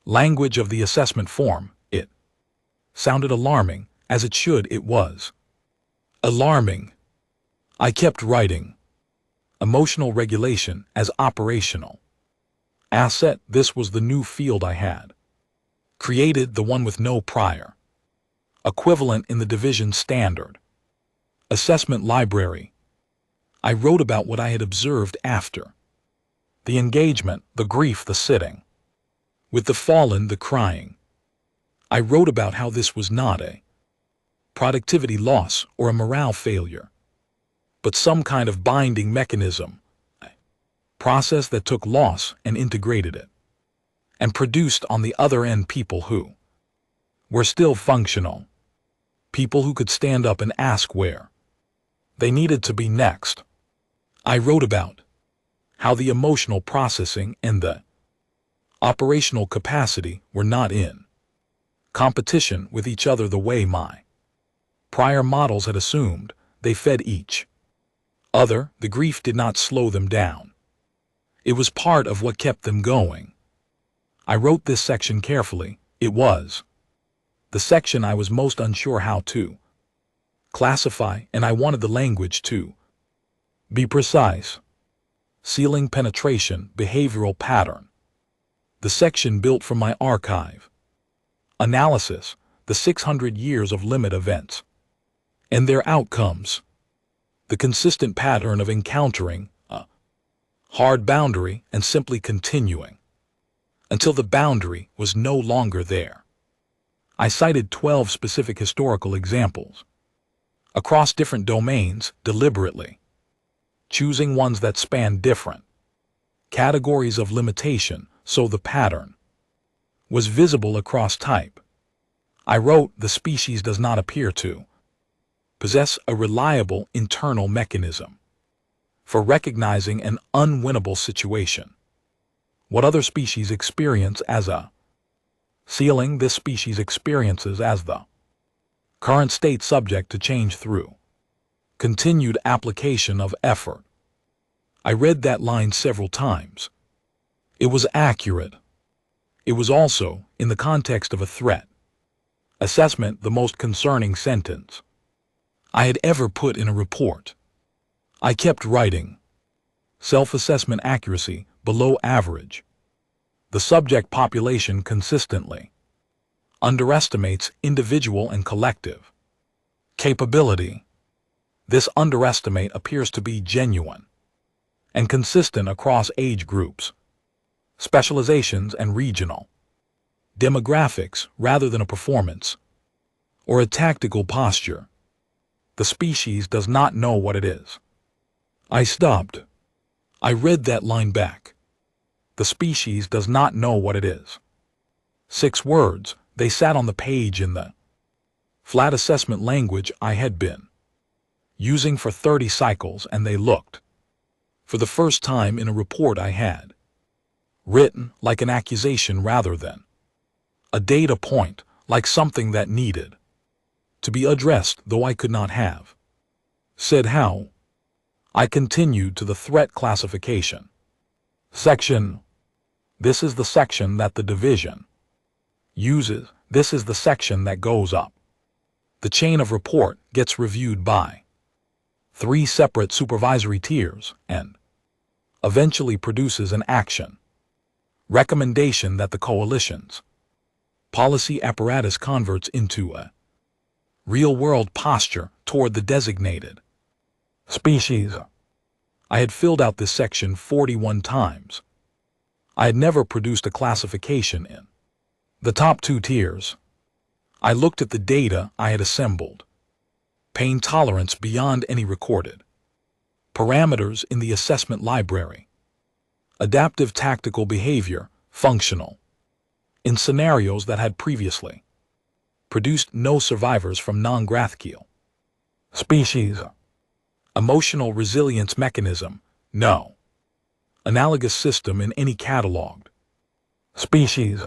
language of the assessment form. It sounded alarming, as it should. It was alarming. I kept writing. Emotional regulation as operational asset. This was the new field I had created, the one with no prior equivalent in the division standard assessment library. I wrote about what I had observed after the engagement, the grief, the sitting with the fallen, the crying. I wrote about how this was not a productivity loss or a morale failure, but some kind of binding mechanism, a process that took loss and integrated it, and produced on the other end people who were still functional, people who could stand up and ask where they needed to be next. I wrote about how the emotional processing and the operational capacity were not in competition with each other the way my prior models had assumed. They fed each other. The grief did not slow them down. It was part of what kept them going. I wrote this section carefully. It was the section I was most unsure how to classify, and I wanted the language to be precise. Ceiling penetration, behavioral pattern. The section built from my archive. Analysis, the 600 years of limit events and their outcomes. The consistent pattern of encountering a hard boundary and simply continuing until the boundary was no longer there. I cited 12 specific historical examples across different domains, deliberately choosing ones that span different categories of limitation so the pattern was visible across type. I wrote, the species does not appear to possess a reliable internal mechanism for recognizing an unwinnable situation. What other species experience as a ceiling, this species experiences as the current state subject to change through continued application of effort. I read that line several times. It was accurate. It was also, in the context of a threat assessment, the most concerning sentence I had ever put in a report. I kept writing. Self-assessment accuracy below average. The subject population consistently underestimates individual and collective capability. This underestimate appears to be genuine and consistent across age groups, specializations, and regional demographics rather than a performance or a tactical posture. The species does not know what it is. I stopped. I read that line back. The species does not know what it is. 6 words, they sat on the page in the flat assessment language I had been using for 30 cycles, and they looked, for the first time in a report I had written, like an accusation rather than a data point, like something that needed to be addressed, though I could not have said how. I continued to the threat classification section. This is the section that the division uses. This is the section that goes up the chain of report, gets reviewed by 3 separate supervisory tiers, and eventually produces an action. Recommendation that the coalition's policy apparatus converts into a real-world posture toward the designated species. I had filled out this section 41 times. I had never produced a classification in the top 2 tiers. I looked at the data I had assembled. Pain tolerance beyond any recorded parameters in the assessment library. Adaptive tactical behavior, functional, in scenarios that had previously produced no survivors from non-Grathkiel species. Emotional resilience mechanism, no. Analogous system in any cataloged species.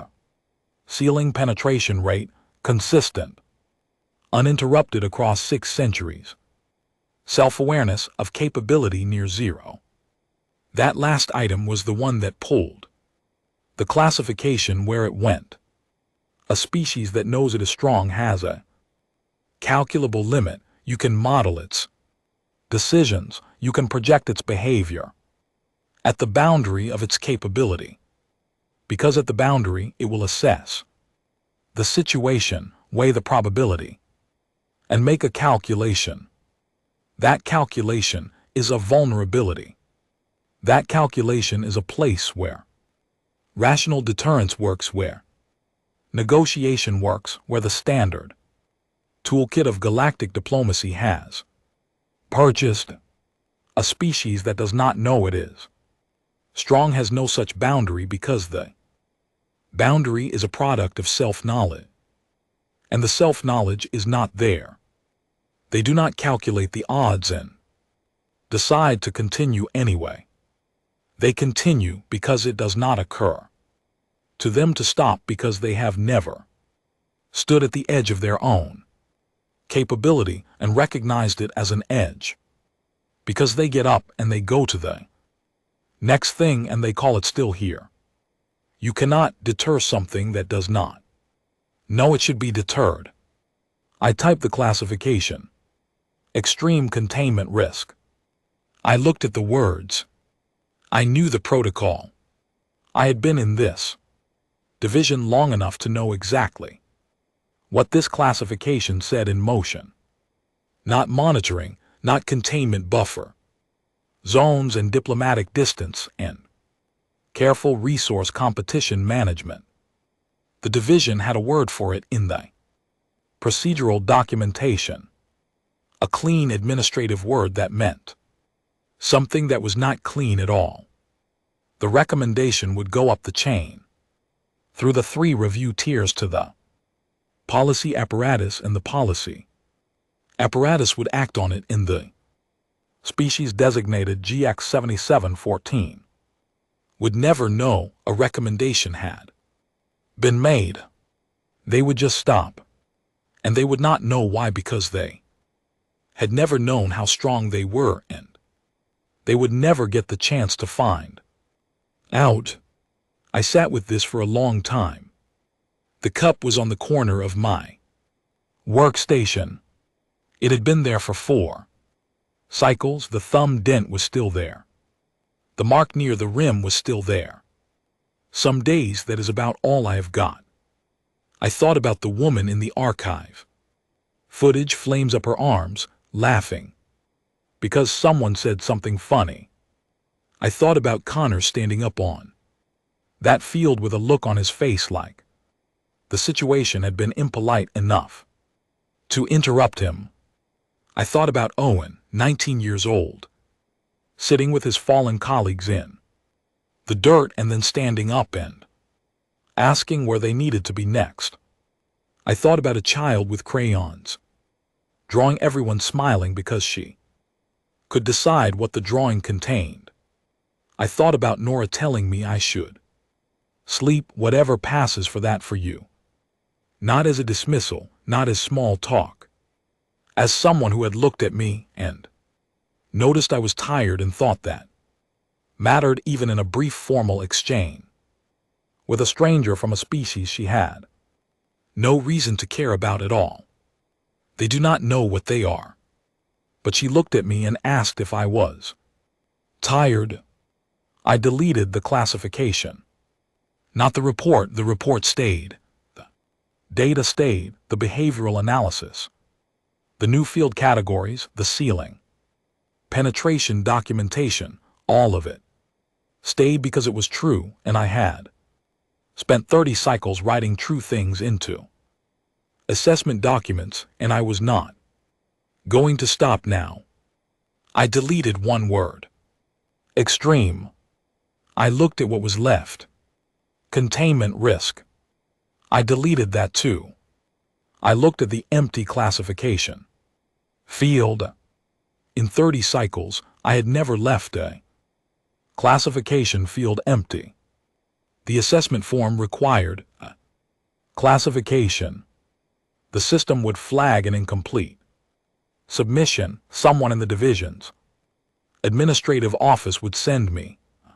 Ceiling penetration rate, consistent, uninterrupted across 6 centuries. Self-awareness of capability near 0. That last item was the one that pulled the classification where it went. A species that knows it is strong has a calculable limit. You can model its decisions, you can project its behavior at the boundary of its capability. Because at the boundary it will assess the situation, weigh the probability, and make a calculation. That calculation is a vulnerability. That calculation is a place where rational deterrence works, where negotiation works, where the standard toolkit of galactic diplomacy has purchased a species that does not know it is strong has no such boundary, because the boundary is a product of self-knowledge, and the self-knowledge is not there. They do not calculate the odds and decide to continue anyway. They continue because it does not occur to them to stop, because they have never stood at the edge of their own capability and recognized it as an edge, because they get up and they go to the next thing and they call it still here. You cannot deter something that does not know it should be deterred. I typed the classification. Extreme containment risk. I looked at the words. I knew the protocol. I had been in this division long enough to know exactly what this classification said in motion. Not monitoring, not containment buffer. Zones and diplomatic distance and careful resource competition management. The division had a word for it in the procedural documentation. A clean administrative word that meant something that was not clean at all. The recommendation would go up the chain through the 3 review tiers to the policy apparatus, and the policy apparatus would act on it in the species designated GX7714. Would never know a recommendation had been made. They would just stop, and they would not know why, because they had never known how strong they were, and they would never get the chance to find out. I sat with this for a long time. The cup was on the corner of my workstation. It had been there for 4 cycles. The thumb dent was still there. The mark near the rim was still there. Some days that is about all I have got. I thought about the woman in the archive. Footage flames up her arms, laughing because someone said something funny. I thought about Connor standing up on that field with a look on his face like the situation had been impolite enough to interrupt him. I thought about Owen, 19 years old, sitting with his fallen colleagues in the dirt and then standing up and asking where they needed to be next. I thought about a child with crayons, drawing everyone smiling because she could decide what the drawing contained. I thought about Nora telling me I should sleep, whatever passes for that for you. Not as a dismissal, not as small talk. As someone who had looked at me and noticed I was tired and thought that mattered, even in a brief formal exchange with a stranger from a species she had no reason to care about at all. They do not know what they are. But she looked at me and asked if I was tired. I deleted the classification. Not the report stayed. The data stayed, the behavioral analysis. The new field categories, the ceiling. Penetration documentation, all of it. Stayed because it was true, and I had spent 30 cycles writing true things into assessment documents, and I was not going to stop now. I deleted one word. Extreme. I looked at what was left. Containment risk. I deleted that too. I looked at the empty classification. Field. In 30 cycles, I had never left a classification field empty. The assessment form required a classification. The system would flag an incomplete submission. Someone in the division's administrative office would send me a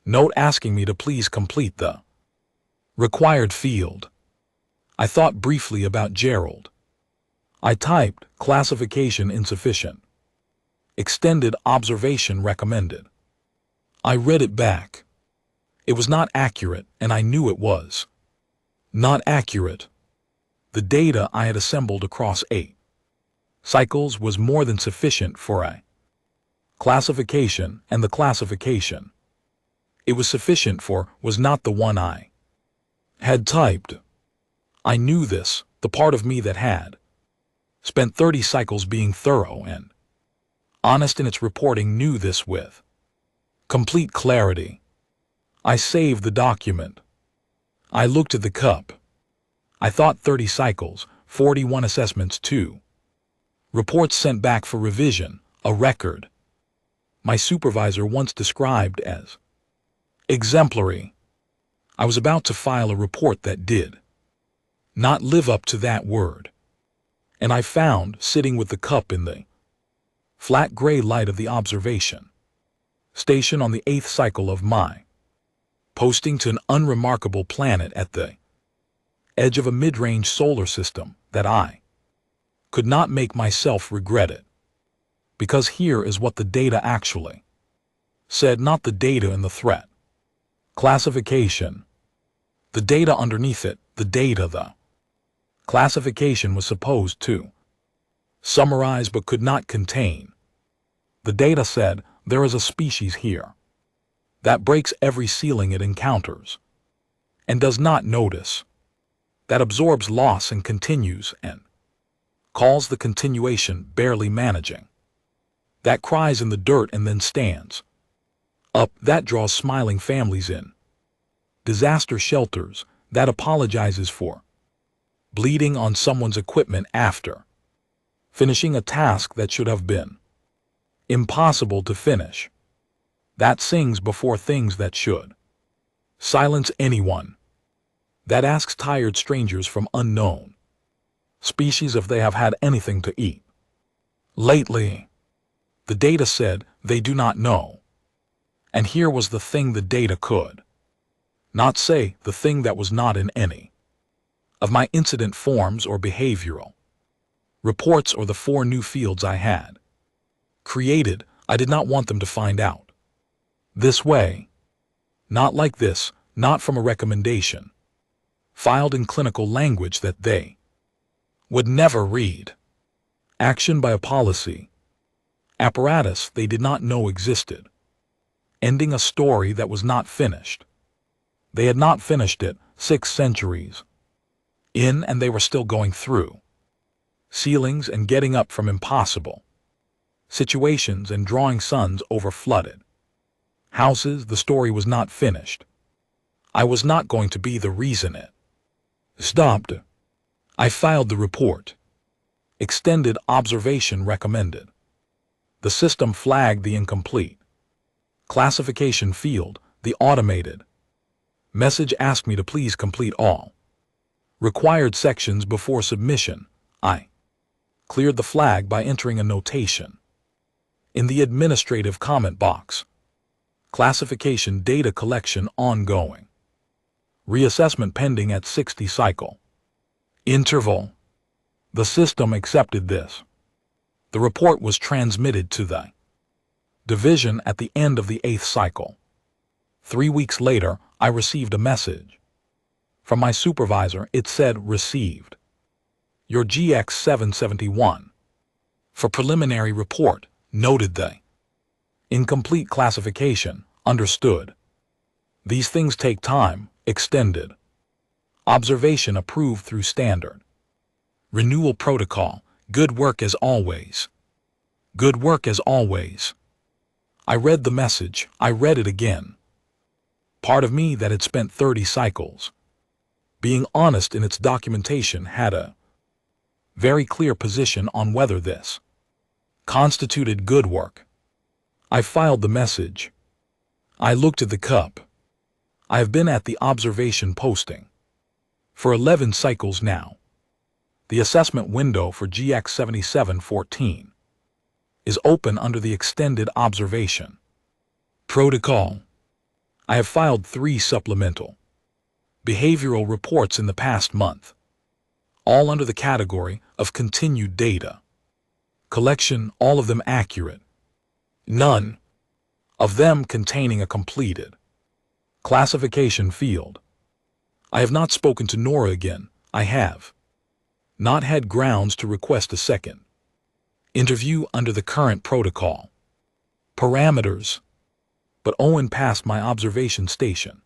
note asking me to please complete the required field. I thought briefly about Gerald. I typed classification insufficient. Extended observation recommended. I read it back. It was not accurate, and I knew it was not accurate. The data I had assembled across 8 cycles was more than sufficient for a classification, and the classification it was sufficient for was not the one I had typed. I knew this, the part of me that had spent 30 cycles being thorough and honest in its reporting knew this with complete clarity. I saved the document. I looked at the cup. I thought 30 cycles, 41 assessments, 2 reports sent back for revision, a record my supervisor once described as exemplary. I was about to file a report that did not live up to that word. And I found, sitting with the cup in the flat gray light of the observation station on the 8th cycle of my posting to an unremarkable planet at the edge of a mid-range solar system, that I could not make myself regret it. Because here is what the data actually said, not the data in the threat classification. The data underneath it, the classification was supposed to summarize but could not contain. The data said, there is a species here that breaks every ceiling it encounters and does not notice, that absorbs loss and continues and calls the continuation barely managing, that cries in the dirt and then stands up, that draws smiling families in disaster shelters, that apologizes for bleeding on someone's equipment after finishing a task that should have been impossible to finish, that sings before things that should silence anyone, that asks tired strangers from unknown species if they have had anything to eat lately. The data said they do not know. And here was the thing the data could not say, the thing that was not in any of my incident forms or behavioral reports or the 4 new fields I had created. I did not want them to find out this way. Not like this, not from a recommendation filed in clinical language that they would never read. Action by a policy apparatus they did not know existed. Ending a story that was not finished. They had not finished it 6 centuries in, and they were still going through ceilings and getting up from impossible situations and drawing suns over flooded houses. The story was not finished. I was not going to be the reason it stopped. I filed the report. Extended observation recommended. The system flagged the incomplete classification field. The automated message asked me to please complete all required sections before submission. I cleared the flag by entering a notation in the administrative comment box. Classification data collection ongoing. Reassessment pending at 60 cycle interval. The system accepted this. The report was transmitted to the division at the end of the 8th cycle. 3 weeks later, I received a message. From my supervisor, it said, "Received. Your GX 771. For preliminary report, noted the incomplete classification, understood. These things take time, extended. Observation approved through standard. Renewal protocol, good work as always. Good work as always." I read the message, I read it again. Part of me that had spent 30 cycles being honest in its documentation had a very clear position on whether this constituted good work. I filed the message. I looked at the cup. I have been at the observation posting for 11 cycles now. The assessment window for GX 7714 is open under the extended observation protocol. I have filed 3 supplemental behavioral reports in the past month, all under the category of continued data collection, all of them accurate, none of them containing a completed classification field. I have not spoken to Nora again. I have not had grounds to request a second interview under the current protocol parameters, but Owen passed my observation station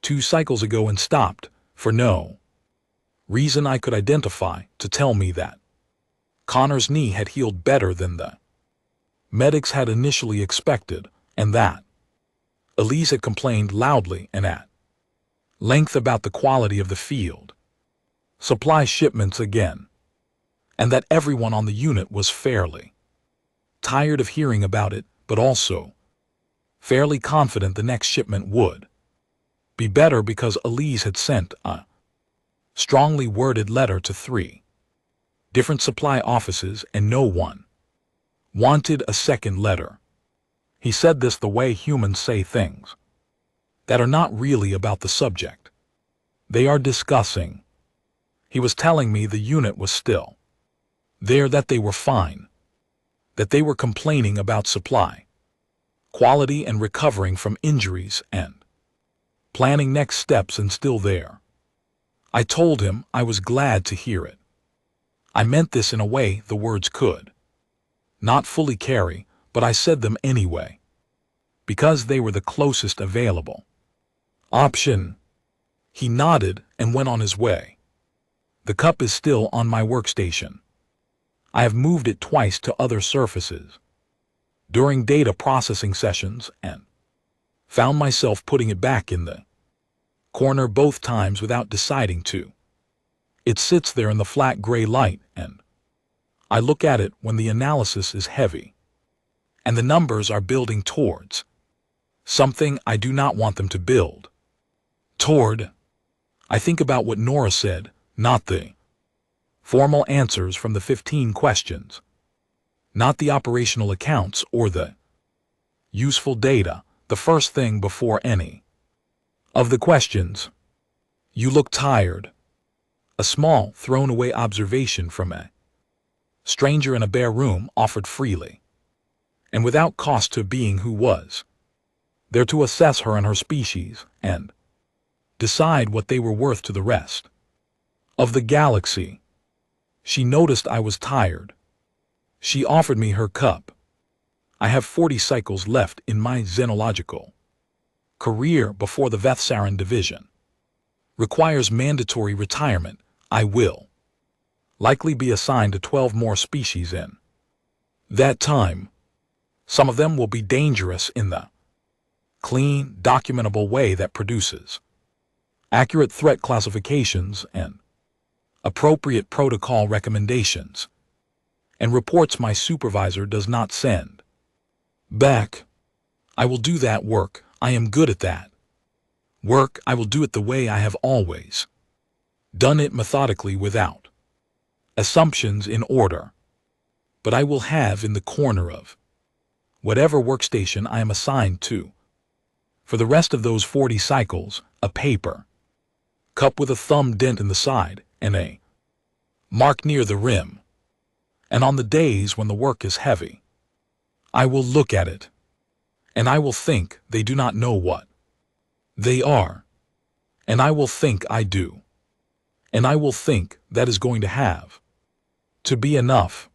2 cycles ago and stopped, for no reason I could identify, to tell me that Connor's knee had healed better than the medics had initially expected, and that Elise had complained loudly and at length about the quality of the field supply shipments again, and that everyone on the unit was fairly tired of hearing about it, but also fairly confident the next shipment would be better because Elise had sent a strongly worded letter to 3 different supply offices and no one wanted a second letter. He said this the way humans say things that are not really about the subject they are discussing. He was telling me the unit was still there, that they were fine, that they were complaining about supply quality and recovering from injuries and planning next steps, and still there. I told him I was glad to hear it. I meant this in a way the words could not fully carry, but I said them anyway, because they were the closest available option. He nodded and went on his way. The cup is still on my workstation. I have moved it twice to other surfaces during data processing sessions and found myself putting it back in the corner both times without deciding to. It sits there in the flat gray light, and I look at it when the analysis is heavy and the numbers are building towards something I do not want them to build toward. I think about what Nora said, not the formal answers from the 15 questions, not the operational accounts or the useful data, the first thing before any of the questions. "You look tired." A small, thrown-away observation from a stranger in a bare room, offered freely and without cost to a being who was there to assess her and her species and decide what they were worth to the rest of the galaxy. She noticed I was tired. She offered me her cup. I have 40 cycles left in my xenological career before the Vethsaran division requires mandatory retirement. I will likely be assigned to 12 more species in that time. Some of them will be dangerous in the clean, documentable way that produces accurate threat classifications and appropriate protocol recommendations, and reports my supervisor does not send back. I will do that work. I am good at that work. I will do it the way I have always done it, methodically, without assumptions, in order. But I will have in the corner of whatever workstation I am assigned to, for the rest of those 40 cycles, a paper cup with a thumb dent in the side and a mark near the rim. And on the days when the work is heavy, I will look at it, and I will think they do not know what They are. And I will think I do. And I will think that is going to have to be enough.